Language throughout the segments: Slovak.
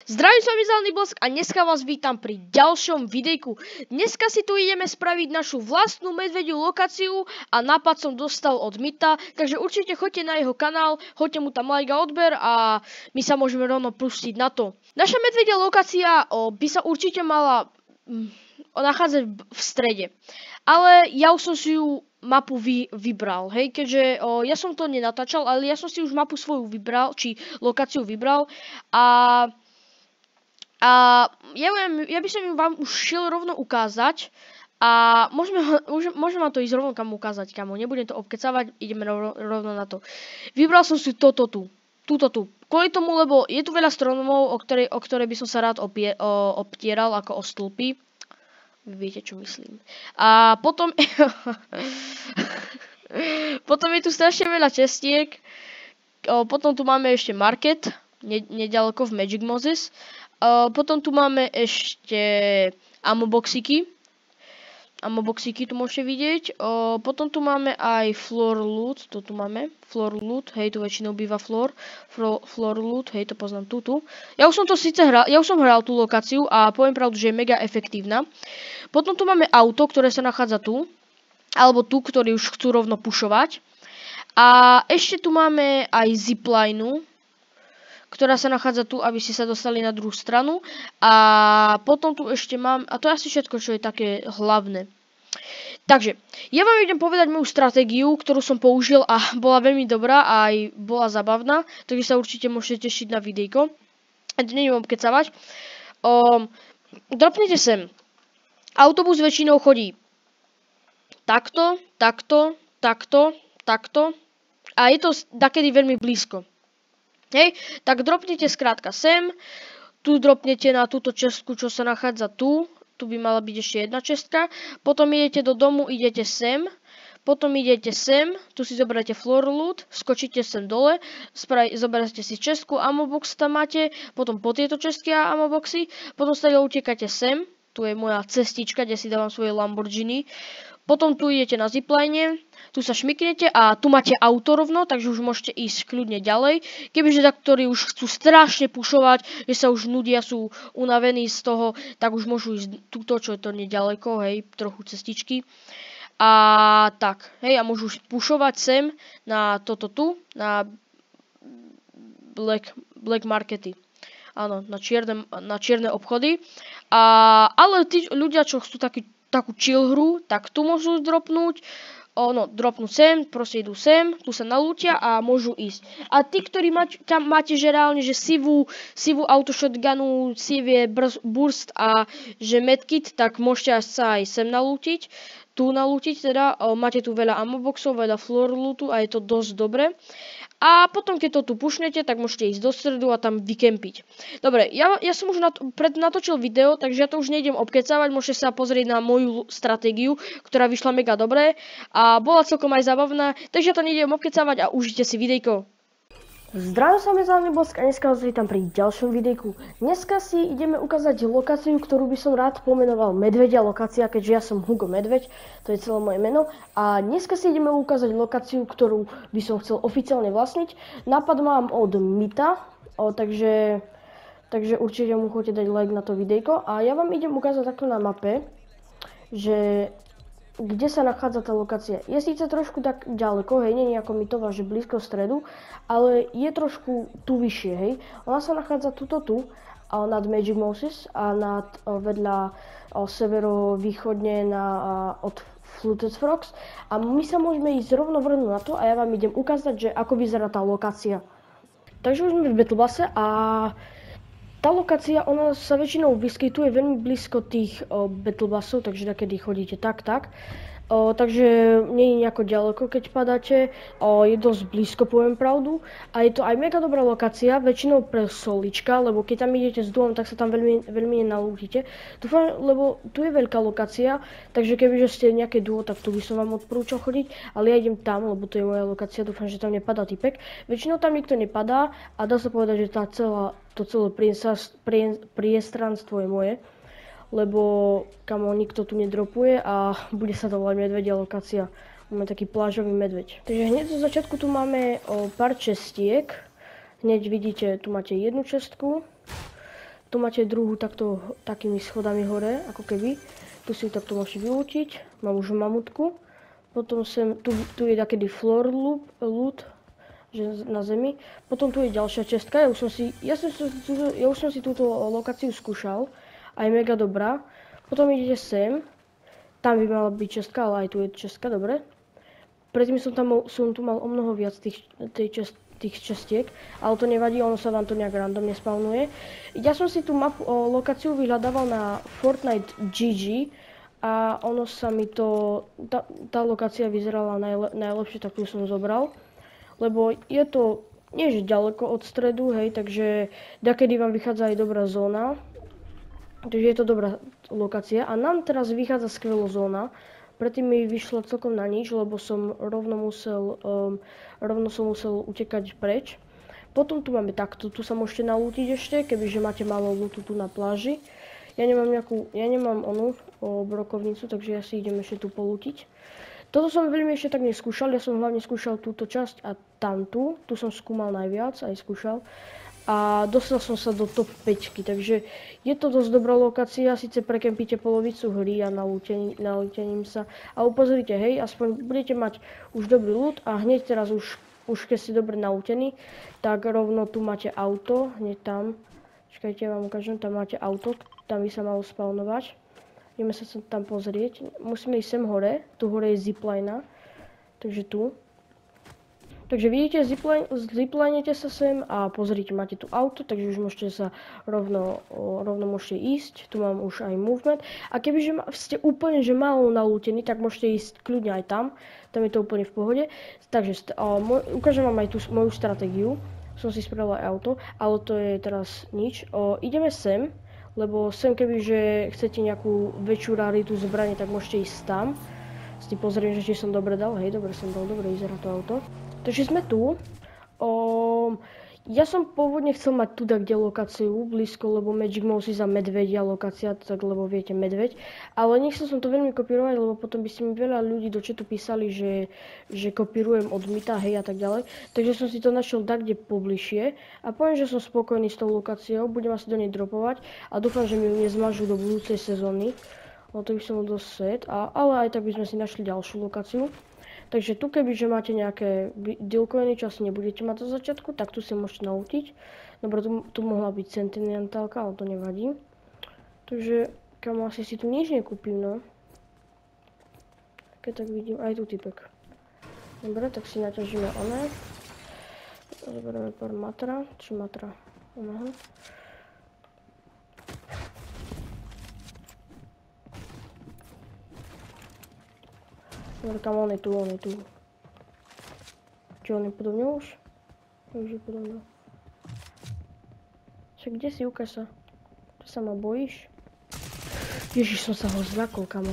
Zdravím, s vami Zelený Blesk a dneska vás vítam pri ďalšom videjku. Dneska si tu ideme spraviť našu vlastnú medvediu lokáciu a nápad som dostal od Mita, takže určite choďte na jeho kanál, hoďte mu tam like a odber a my sa môžeme rovno pustiť na to. Naša medvedia lokácia by sa určite mala nachádzať v strede, ale ja už som si ju mapu vybral, hej, keďže ja som to nenatáčal, ale ja som si už mapu svoju vybral, či lokáciu vybral a ja by som ju vám už šiel rovno ukázať a môžeme vám to ísť rovno kam ukázať, kamo, nebudem to obkecávať, ideme rovno na to. Vybral som si túto tu, kvôli tomu, lebo je tu veľa stromov, o ktoré by som sa rád obtieral ako o stĺpy. Vy viete, čo myslím. A potom potom je tu strašne veľa cestiek, potom tu máme ešte market, nedaleko v Magic Moses. Potom tu máme ešte amoboxiky. Amoboxiky tu môžete vidieť. Potom tu máme aj floor loot. To tu máme. Floor loot. Hej, tu väčšinou býva floor loot. Hej, to poznám tu. Ja už som to síce hral. Ja už som hral tú lokáciu a poviem pravdu, že je mega efektívna. Potom tu máme auto, ktoré sa nachádza tu. Alebo tu, ktorí už chcú rovno pušovať. A ešte tu máme aj ziplineu, ktorá sa nachádza tu, aby ste sa dostali na druhú stranu. A potom tu ešte mám, a to je asi všetko, čo je také hlavné. Takže, ja vám idem povedať moju stratégiu, ktorú som použil a bola veľmi dobrá a aj bola zabavná, takže sa určite môžete tešiť na videjko. A to neviem obkecavať. Dropnete sem. Autobus väčšinou chodí takto, takto a je to takedy veľmi blízko. Hej, tak dropnete skrátka sem, tu dropnete na túto čestku, čo sa nachádza tu by mala byť ešte jedna čestka, potom idete do domu, idete sem, potom idete sem, tu si zoberiete floor loot, skočíte sem dole, zoberiete si čestku, amobox tam máte, potom po tieto čestky a amoboxy, potom stále utekáte sem, tu je moja cestička, kde si dávam svoje Lamborghini. Potom tu idete na zipline, tu sa šmyknete a tu máte auto rovno, takže už môžete ísť kľudne ďalej. Kebyže tak, ktorí už chcú strašne pušovať, že sa už nudia, sú unavení z toho, tak už môžu ísť túto, čo je to nedaleko, hej, trochu cestičky. A tak, hej, a môžu pušovať sem na toto tu, na black markety. Áno, na čierne obchody. Ale tí ľudia, čo chcú takú chill hru, tak tu môžu dropnúť. Dropnú sem, proste idú sem, tu sa nalútia a môžu ísť. A tí, ktorí tam máte, že reálne, že sivú autoshotgunu, sivie burst a že medkit, tak môžete sa aj sem nalútiť. Tu nalútiť teda, máte tu veľa amoboxov, veľa floor lootu a je to dosť dobre. A potom, keď to tu pušnete, tak môžete ísť do stredu a tam vykempiť. Dobre, ja som už natočil video, takže ja to už nejdem obkecávať, môžete sa pozrieť na moju stratégiu, ktorá vyšla mega dobre a bola celkom aj zábavná, takže ja to nejdem obkecávať a užite si videjko. Zdravím, sa Zelený Blesk a dneska vás vítam pri ďalšom videjku. Dneska si ideme ukázať lokáciu, ktorú by som rád pomenoval Medvedia lokácia, keďže ja som Hugo Medveď, to je celé moje meno. A dneska si ideme ukázať lokáciu, ktorú by som chcel oficiálne vlastniť. Nápad mám od Mita, takže určite mu chodite dať like na to videjko. A ja vám idem ukázať takto na mape, že kde sa nachádza tá lokácia. Je síce trošku tak ďaleko, hej, nie je ako Mitová, že blízko stredu, ale je trošku tu vyššie, hej. Ona sa nachádza tu, nad Magic Moses a vedľa severovýchodne od Fluted Frogs. A my sa môžeme ísť rovno vrhnúť na to a ja vám idem ukázať, že ako vyzerá tá lokácia. Takže už sme v Battle Passe a tá lokácia, ona sa väčšinou vyskytuje veľmi blízko tých Battle Passov, takže takedy chodíte tak. Takže nie je nejako ďaleko, keď padáte. Je dosť blízko, poviem pravdu. A je to aj mega dobrá lokácia, väčšinou pre solička, lebo keď tam idete s duom, tak sa tam veľmi nenalútite. Dúfam, lebo tu je veľká lokácia, takže kebyže ste nejaké duo, tak tu by som vám odporúčal chodiť. Ale ja idem tam, lebo to je moja lokácia, dúfam, že tam nepadá typek. Väčšinou tam nikto nepadá a dá sa povedať, že to celé priestranstvo je moje. Lebo kamo nikto tu nedropuje a bude sa to volať Medvedia lokácia. Máme taký plážový medveď. Takže hneď zo začiatku tu máme pár čestiek. Hneď vidíte, tu máte jednu čestku. Tu máte druhú takými schodami hore, ako keby. Tu si ju takto môžete vylútiť. Mám už mamutku. Potom tu je takedy floor loot, že na zemi. Potom tu je ďalšia čestka. Ja už som si túto lokáciu skúšal. A je mega dobrá. Potom idete sem. Tam by mala byť čestka, ale aj tu je čestka, dobre. Predtým som tu mal o mnoho viac tých čestiek, ale to nevadí, ono sa vám to nejak randomne spawnuje. Ja som si tú lokáciu vyhľadával na Fortnite GG a ono sa mi to, tá lokácia vyzerala najlepšie, tak ju som zobral. Lebo je to, nie že ďaleko od stredu, hej, takže dakedy vám vychádza aj dobrá zóna. Takže je to dobrá lokácia a nám teraz vychádza skvelá zóna. Predtým mi vyšlo celkom na nič, lebo som rovno som musel utekať preč. Potom tu máme takto, tu sa môžete nalútiť ešte, kebyže máte málo lútu tu na pláži. Ja nemám onú brokovnicu, takže ja si idem ešte tu polútiť. Toto som veľmi ešte tak neskúšal, ja som hlavne skúšal túto časť a tamtu. Tu som skúmal najviac, aj skúšal. A dostal som sa do top 5, takže je to dosť dobrá lokácia, síce prekempíte polovicu hry a nalútením sa. Ale upozorite, hej, aspoň budete mať už dobrý loot a hneď teraz už keď ste dobre nalútení, tak rovno tu máte auto, hneď tam. Čakajte, ja vám ukážem, tam máte auto, tam by sa malo spawnovať. Ideme sa tam pozrieť, musíme ísť sem hore, tu hore je zipline, takže tu. Takže vidíte, ziplinete sa sem a pozrite, máte tu auto, takže už môžete sa rovno môžete ísť. Tu mám už aj movement. A kebyže ste úplne že málo nalútení, tak môžete ísť kľudne aj tam. Tam je to úplne v pohode. Takže ukážem vám aj tú moju stratégiu. Som si spravil aj auto, ale to je teraz nič. Ideme sem, lebo sem kebyže chcete nejakú väčšiu raritu zbrane, tak môžete ísť tam. Si pozriem, že či som dobre dal. Hej, dobre som dal, dobre vyzerá to auto. Takže sme tu. Ja som pôvodne chcel mať tu kde lokáciu blízko, lebo Magic Mouse za medvedia lokácia, tak lebo viete medveď. Ale nechcel som to veľmi kopírovať, lebo potom by si mi veľa ľudí do chatu písali, že kopírujem od Mytha, hej a tak ďalej. Takže som si to našiel kde pobližšie a poviem, že som spokojný s tou lokáciou, budem asi do nej dropovať a dúfam, že mi ju nezmažú do budúcej sezóny. No to by som bol dosť set, ale aj tak by sme si našli ďalšiu lokáciu. Takže tu kebyže máte nejaké dealcoiny, čo asi nebudete mať zo začiatku, tak tu si môžete nautiť. Dobre, tu mohla byť sentimentálka, ale to nevadí. Takže kam asi si tu nič nekúpim, no. Keď tak vidím, aj tu typek. Dobre, tak si naťažíme oné. Zoberieme pár matra, či matra oného. Dobre, kam on je tu. Čo, on je podo mňou už? Už je podo mňou. Však kde si, ukáž sa. Čo sa ma bojíš? Ježiš, som sa ho zľakol, kamo.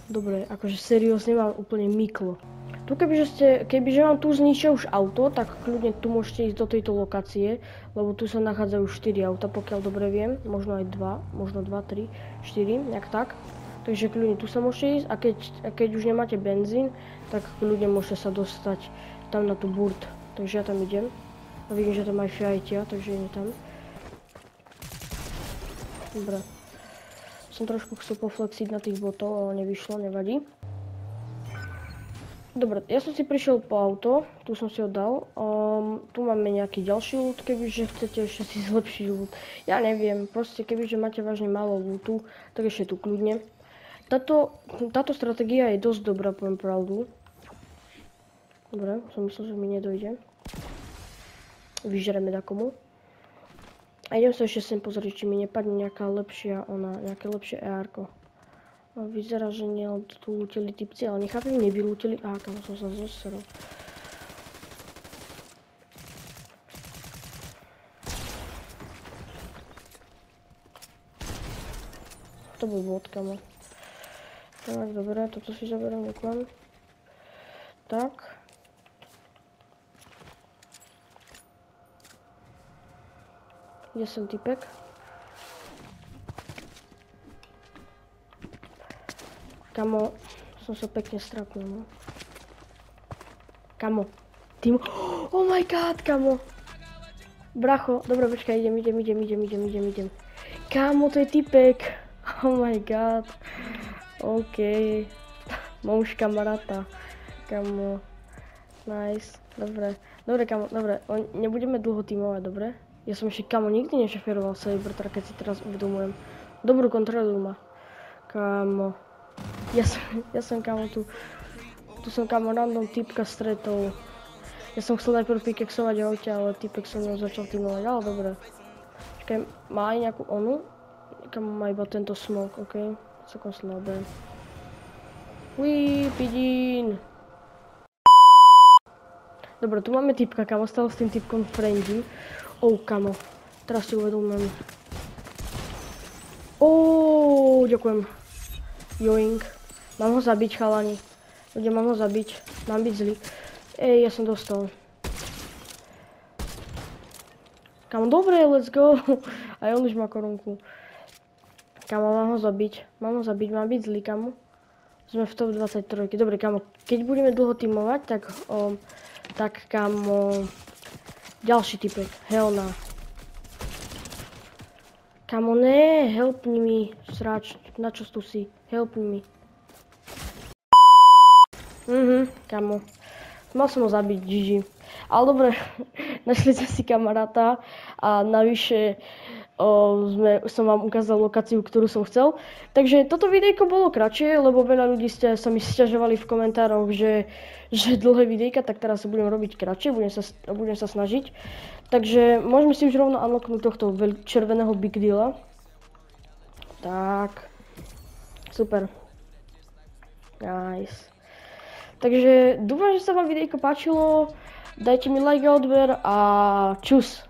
Dobre, akože seriózne mám úplne myklo. Tu kebyže vám tu zničia už auto, tak kľudne tu môžete ísť do tejto lokácie, lebo tu sa nachádzajú 4 auta, pokiaľ dobre viem. Možno aj 2, možno 2, 3, 4, nejak tak. Takže kľudne tu sa môžete ísť a keď už nemáte benzín, tak kľudne môžete sa dostať tam na tú burt. Takže ja tam idem. A vidím, že tam aj fiajtia, takže idem tam. Dobre. Som trošku chcel poflexiť na tých botov, ale nevyšlo, nevadí. Dobre, ja som si prišiel po auto, tu som si ho dal. Tu máme nejaký ďalší loot, kebyže chcete ešte si zlepšiť loot. Ja neviem, proste kebyže máte vážne málo lootu, tak ešte tu kľudne. Táto stratégia je dosť dobrá, poviem pravdu. Dobre, som myslel, že mi nedojde. Vyžereme takomu. A idem sa ešte sem pozrieť, či mi nepadne nejaké lepšie ER-ko. Vyzerá, že nie, tu lútili typci, ale nechápem, nevylútili. Aha, kam som sa zosral. To bol bod, kamo. Tak, dobre, toto si zaberám, ďakujem. Tak. Kde som typek? Kamo, som sa pekne strapnul, no. Kamo, ty oh my god, kamo. Bracho, dobre, počkaj, idem. Kámo, to je typek. Oh my god. OK. Mám už kamaráta. Kámo. Nice. Dobre, kámo, dobre. Nebudeme dlho tímovať, dobre? Ja som ešte, kámo, nikdy nešoferoval Cybertruck, keď si teraz uvedomujem. Dobrú kontrolu má. Kámo. Ja som, kámo, tu som, kámo, random typka stretol. Ja som chcel najprv pikeksovať aute, ale typek som mnou začal tímovať, ale dobre. Počkaj, má aj nejakú onu? Kámo, má iba tento smoke, OK? Celkom slabé. Pidín! Dobre, tu máme typka, kámo, stále s tým typkom friendly. Kámo, teraz si uvedomujem. Ďakujem. Joink. Mám ho zabiť, chalani. Ľudia, mám ho zabiť. Mám byť zlý. Ja som dostal. Kámo, dobre, let's go. Aj on už má korunku. Kámo, mám ho zabiť, mám byť zlý, kámo. Sme v top 23. Dobre, kámo, keď budeme dlho tímovať, tak kámo, ďalší typek, hell no. Kámo, ne, help mi, sráč, na čo tu si, help mi. Kámo, mal som ho zabiť, GG. Ale dobre, našli sme si kamaráta a navyše som vám ukázal lokáciu, ktorú som chcel. Takže toto videjko bolo kratšie, lebo veľa ľudí ste sa mi sťažovali v komentároch, že dlhé videjka, tak teraz sa budem robiť kratšie, budem sa snažiť. Takže môžeme si už rovno unlocknúť tohto červeného Big Deala. Tak, super. Nice. Takže dúfam, že sa vám videjko páčilo. Dajte mi like a odber a čus.